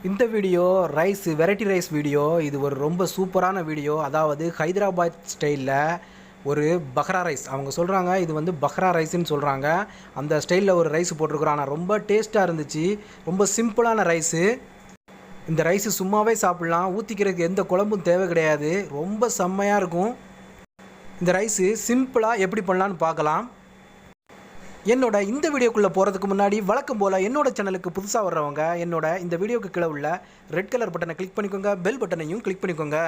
இந்த video rice variety rice video. இது ஒரு ரொம்ப சூப்பரான வீடியோ. அதாவது ஹைதராபாத் ஸ்டைலில் ஒரு பக்ரா ரைஸ் அவங்க சொல்கிறாங்க. இது வந்து பக்ரா ரைஸ்ன்னு சொல்கிறாங்க. அந்த ஸ்டைலில் ஒரு ரைஸ் போட்டிருக்குறோம். ஆனால் ரொம்ப டேஸ்ட்டாக இருந்துச்சு. ரொம்ப சிம்பிளான ரைஸு. இந்த ரைஸு சும்மாவே சாப்பிட்லாம். ஊற்றிக்கிறதுக்கு எந்த குழம்பும் தேவை கிடையாது. ரொம்ப செம்மையாக இருக்கும். இந்த ரைஸு சிம்பிளாக எப்படி பண்ணலான்னு பார்க்கலாம். என்னோட இந்த வீடியோக்குள்ளே போகிறதுக்கு முன்னாடி வழக்கம் போல் என்னோட சேனலுக்கு புதுசாக வர்றவங்க என்னோட இந்த வீடியோக்கு கீழே உள்ள ரெட் கலர் பட்டனை கிளிக் பண்ணிக்கோங்க. பெல் பட்டனையும் கிளிக் பண்ணிக்கோங்க.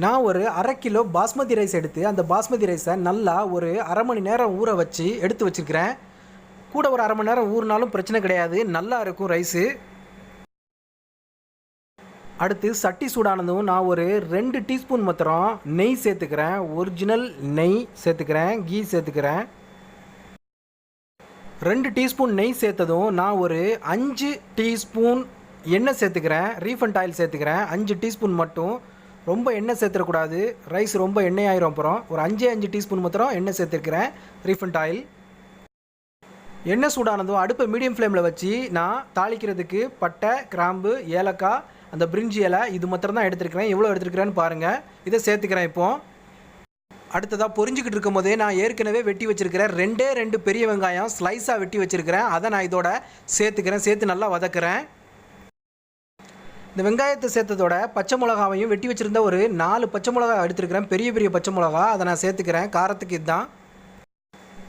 நான் ஒரு 1/2 கிலோ பாஸ்மதி ரைஸ் எடுத்து அந்த பாஸ்மதி ரைஸை நல்லா ஒரு அரை மணி நேரம் ஊற வச்சு எடுத்து வச்சுருக்கிறேன். கூட ஒரு அரை மணி நேரம் ஊறினாலும் பிரச்சனை கிடையாது, நல்லா இருக்கும் ரைஸு. அடுத்து சட்டி சூடானதும் நான் ஒரு 2 டீஸ்பூன் மாத்திரம் நெய் சேர்த்துக்கிறேன். ஒரிஜினல் நெய் சேர்த்துக்கிறேன். கீ சேர்த்துக்கிறேன். 2 டீஸ்பூன் நெய் சேர்த்ததும் நான் ஒரு 5 டீஸ்பூன் எண்ணெய் சேர்த்துக்கிறேன். ரீஃபண்ட் ஆயில் சேர்த்துக்கிறேன். 5 டீஸ்பூன் மட்டும், ரொம்ப எண்ணெய் சேர்த்துடக்கூடாது. ரைஸ் ரொம்ப எண்ணெய் ஆயிரும். அப்புறம் ஒரு 5 டீஸ்பூன் மாத்திரம் எண்ணெய் சேர்த்துருக்கிறேன், ரீஃபண்ட் ஆயில். எண்ணெய் சூடானதும் அடுப்பை மீடியம் ஃப்ளேமில் வச்சு நான் தாளிக்கிறதுக்கு பட்டை, கிராம்பு, ஏலக்காய், அந்த பிரிஞ்சி இலை இது மாத்திரம் தான் எடுத்துருக்கிறேன். எவ்வளோ எடுத்துருக்கிறேன்னு பாருங்கள். இதை சேர்த்துக்கிறேன். இப்போது அடுத்ததாக பொரிஞ்சிக்கிட்டு இருக்கும் போதே நான் ஏற்கனவே வெட்டி வச்சுருக்கிறேன் 2 பெரிய வெங்காயம் ஸ்லைஸாக வெட்டி வச்சுருக்கிறேன். அதை நான் இதோட சேர்த்துக்கிறேன். சேர்த்து நல்லா வதக்குறேன். இந்த வெங்காயத்தை சேர்த்ததோட பச்சை மிளகாவையும் வெட்டி வச்சுருந்த ஒரு 4 பச்சை மிளகா எடுத்துருக்கிறேன். பெரிய பெரிய பச்சை மிளகா, அதை நான் சேர்த்துக்கிறேன். காரத்துக்கு இதுதான்.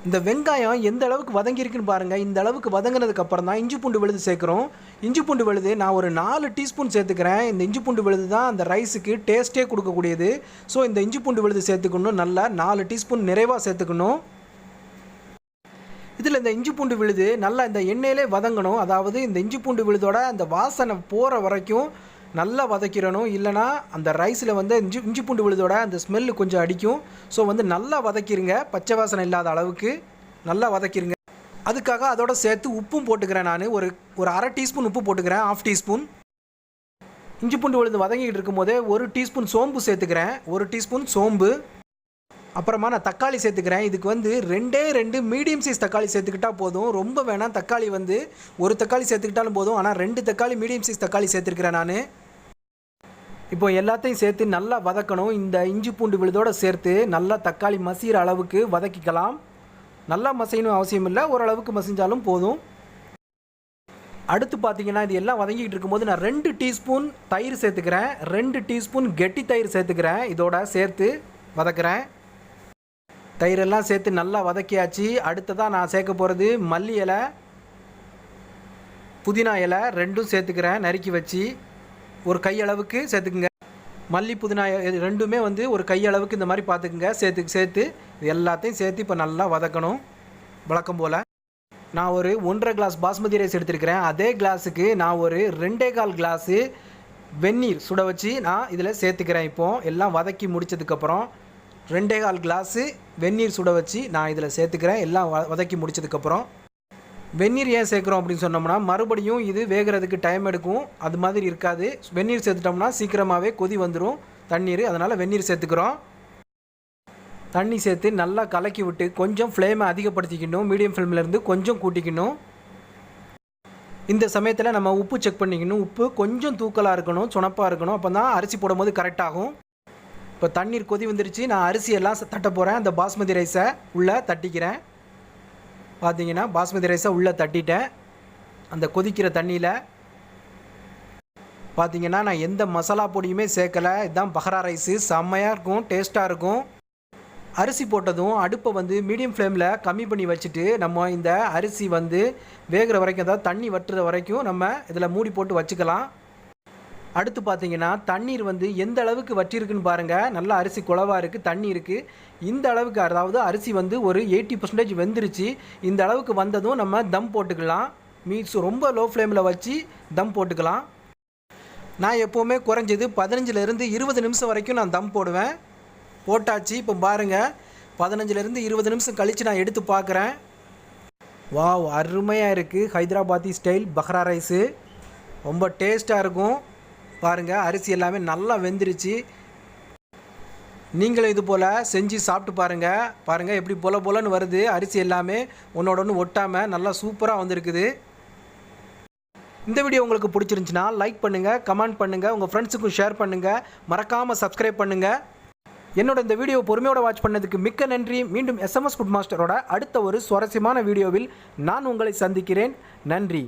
இந்த வெங்காயம் எந்த அளவுக்கு வதங்கியிருக்குன்னு பாருங்கள். இந்த அளவுக்கு வதங்கினதுக்கப்புறம் தான் இஞ்சி பூண்டு விழுது சேர்க்குறோம். இஞ்சி பூண்டு விழுது நான் ஒரு 4 டீஸ்பூன் சேர்த்துக்கிறேன். இந்த இஞ்சி பூண்டு விழுது தான் அந்த ரைஸுக்கு டேஸ்ட்டே கொடுக்கக்கூடியது. ஸோ இந்த இஞ்சி பூண்டு விழுது சேர்த்துக்கணும். நல்லா 4 டீஸ்பூன் நிறைவாக சேர்த்துக்கணும். இதில் இந்த இஞ்சி பூண்டு விழுது நல்லா இந்த எண்ணெயிலே வதங்கணும். அதாவது இந்த இஞ்சி பூண்டு விழுதோட அந்த வாசனை போகிற வரைக்கும் நல்லா வதக்கிடணும். இல்லைனா அந்த ரைஸில் வந்து இஞ்சி பூண்டு விழுதோட அந்த ஸ்மெல்லு கொஞ்சம் அடிக்கும். ஸோ வந்து நல்லா வதக்கிடுங்க. பச்சை வாசனை இல்லாத அளவுக்கு நல்லா வதக்கிடுங்க. அதுக்காக அதோட சேர்த்து உப்பும் போட்டுக்கிறேன். நான் ஒரு அரை டீஸ்பூன் உப்பு போட்டுக்கிறேன். 1/2 டீஸ்பூன். இஞ்சி பூண்டு விழுது வதங்கிக்கிட்டு இருக்கும் போதே 1 டீஸ்பூன் சோம்பு சேர்த்துக்கிறேன். 1 டீஸ்பூன் சோம்பு. அப்புறமா நான் தக்காளி சேர்த்துக்கிறேன். இதுக்கு வந்து 2 மீடியம் சைஸ் தக்காளி சேர்த்துக்கிட்டால் போதும். ரொம்ப வேணாம். தக்காளி வந்து ஒரு தக்காளி சேர்த்துக்கிட்டாலும் போதும். ஆனால் 2 தக்காளி மீடியம் சைஸ் தக்காளி சேர்த்துருக்கிறேன் நான். இப்போ எல்லாத்தையும் சேர்த்து நல்லா வதக்கணும். இந்த இஞ்சி பூண்டு விழுதோடு சேர்த்து நல்லா தக்காளி மசிகிற அளவுக்கு வதக்கிக்கலாம். நல்லா மசியணும் அவசியம் இல்லை, ஓரளவுக்கு மசிஞ்சாலும் போதும். அடுத்து பார்த்தீங்கன்னா இது எல்லாம் வதங்கிக்கிட்டு இருக்கும்போது நான் 2 டீஸ்பூன் தயிர் சேர்த்துக்கிறேன். 2 டீஸ்பூன் கெட்டி தயிர் சேர்த்துக்கிறேன். இதோட சேர்த்து வதக்கிறேன். தயிரெல்லாம் சேர்த்து நல்லா வதக்கியாச்சு. அடுத்ததாக நான் சேர்க்க போகிறது மல்லி இலை, புதினா இலை 2ம் சேர்த்துக்கிறேன். நறுக்கி வச்சு ஒரு கையளவுக்கு சேர்த்துக்குங்க. மல்லி புதினா 2மே வந்து ஒரு கையளவுக்கு இந்த மாதிரி பார்த்துக்குங்க. சேர்த்து இது எல்லாத்தையும் சேர்த்து இப்போ நல்லா வதக்கணும். வழக்கம் போல் நான் ஒரு 1.5 கிளாஸ் பாஸ்மதி ரைஸ் எடுத்துருக்கிறேன். அதே கிளாஸுக்கு நான் ஒரு 2.25 கிளாஸு வெந்நீர் சுட வச்சு நான் இதில் சேர்த்துக்கிறேன். இப்போது எல்லாம் வதக்கி முடித்ததுக்கப்புறம் 2.25 கிளாஸு வெந்நீர் சுட வச்சு நான் இதில் சேர்த்துக்கிறேன். எல்லாம் வதக்கி முடித்ததுக்கப்புறம் வெந்நீர் ஏன் சேர்க்குறோம் அப்படின்னு சொன்னோம்னா மறுபடியும் இது வேகிறதுக்கு டைம் எடுக்கும். அது மாதிரி இருக்காது. வெந்நீர் சேர்த்துட்டோம்னா சீக்கிரமாகவே கொதி வந்துடும் தண்ணீர். அதனால் வெந்நீர் சேர்த்துக்கிறோம். தண்ணி சேர்த்து நல்லா கலக்கி விட்டு கொஞ்சம் ஃப்ளேமை அதிகப்படுத்திக்கணும். மீடியம் ஃப்ளேம்லேருந்து கொஞ்சம் கூட்டிக்கணும். இந்த சமயத்தில் நம்ம உப்பு செக் பண்ணிக்கணும். உப்பு கொஞ்சம் தூக்கலாக இருக்கணும், சுணப்பாக இருக்கணும். அப்போ தான் அரிசி போடும்போது கரெக்டாகும். இப்போ தண்ணீர் கொதி வந்துருச்சு. நான் அரிசியெல்லாம் தட்ட போகிறேன். அந்த பாஸ்மதி ரைஸை உள்ளே தட்டிக்கிறேன். பார்த்தீங்கன்னா பாஸ்மதி ரைஸை உள்ளே தட்டிட்டேன். அந்த கொதிக்கிற தண்ணியில் பார்த்தீங்கன்னா நான் எந்த மசாலா பொடியுமே சேர்க்கலை. இதுதான் பக்ரா ரைஸு. செம்மையாக இருக்கும், டேஸ்ட்டாக இருக்கும். அரிசி போட்டதும் அடுப்பை வந்து மீடியம் ஃப்ளேமில் கம்மி பண்ணி வச்சுட்டு நம்ம இந்த அரிசி வந்து வேகிற வரைக்கும், அதாவது தண்ணி வற்றுற வரைக்கும் நம்ம இதில் மூடி போட்டு வச்சுக்கலாம். அடுத்து பார்த்தீங்கன்னா தண்ணீர் வந்து எந்த அளவுக்கு வற்றிருக்குன்னு பாருங்கள். நல்லா அரிசி குழவாக இருக்குது, தண்ணி இருக்குது. இந்த அளவுக்கு, அதாவது அரிசி வந்து ஒரு 80% வெந்துருச்சு. இந்த அளவுக்கு வந்ததும் நம்ம தம் போட்டுக்கலாம். ரொம்ப லோ ஃப்ளேமில் வச்சு தம் போட்டுக்கலாம். நான் எப்போவுமே குறைஞ்சது 15லேருந்து 20 நிமிஷம் வரைக்கும் நான் தம் போடுவேன். போட்டாச்சு. இப்போ பாருங்கள் 15லேருந்து 20 நிமிஷம் கழித்து நான் எடுத்து பார்க்குறேன். வாவ், அருமையாக இருக்குது. ஹைதராபாதி ஸ்டைல் பக்ரா ரைஸு ரொம்ப டேஸ்ட்டாக இருக்கும். பாருங்கள் அரிசி எல்லாமே நல்லா வெந்துருச்சு. நீங்களும் இது போல் செஞ்சு சாப்பிட்டு பாருங்கள் எப்படி போலன்னு வருது. அரிசி எல்லாமே ஒன்றோட ஒன்று ஒட்டாமல் நல்லா சூப்பராக வந்திருக்குது. இந்த வீடியோ உங்களுக்கு பிடிச்சிருந்துச்சுன்னா லைக் பண்ணுங்கள், கமெண்ட் பண்ணுங்கள், உங்கள் ஃப்ரெண்ட்ஸுக்கும் ஷேர் பண்ணுங்கள், மறக்காமல் சப்ஸ்கிரைப் பண்ணுங்கள். என்னோட இந்த வீடியோ பொறுமையோட வாட்ச் பண்ணதுக்கு மிக்க நன்றி. மீண்டும் SMS ஃபுட் மாஸ்டரோட அடுத்த ஒரு சுவாரஸ்யமான வீடியோவில் நான் உங்களை சந்திக்கிறேன். நன்றி.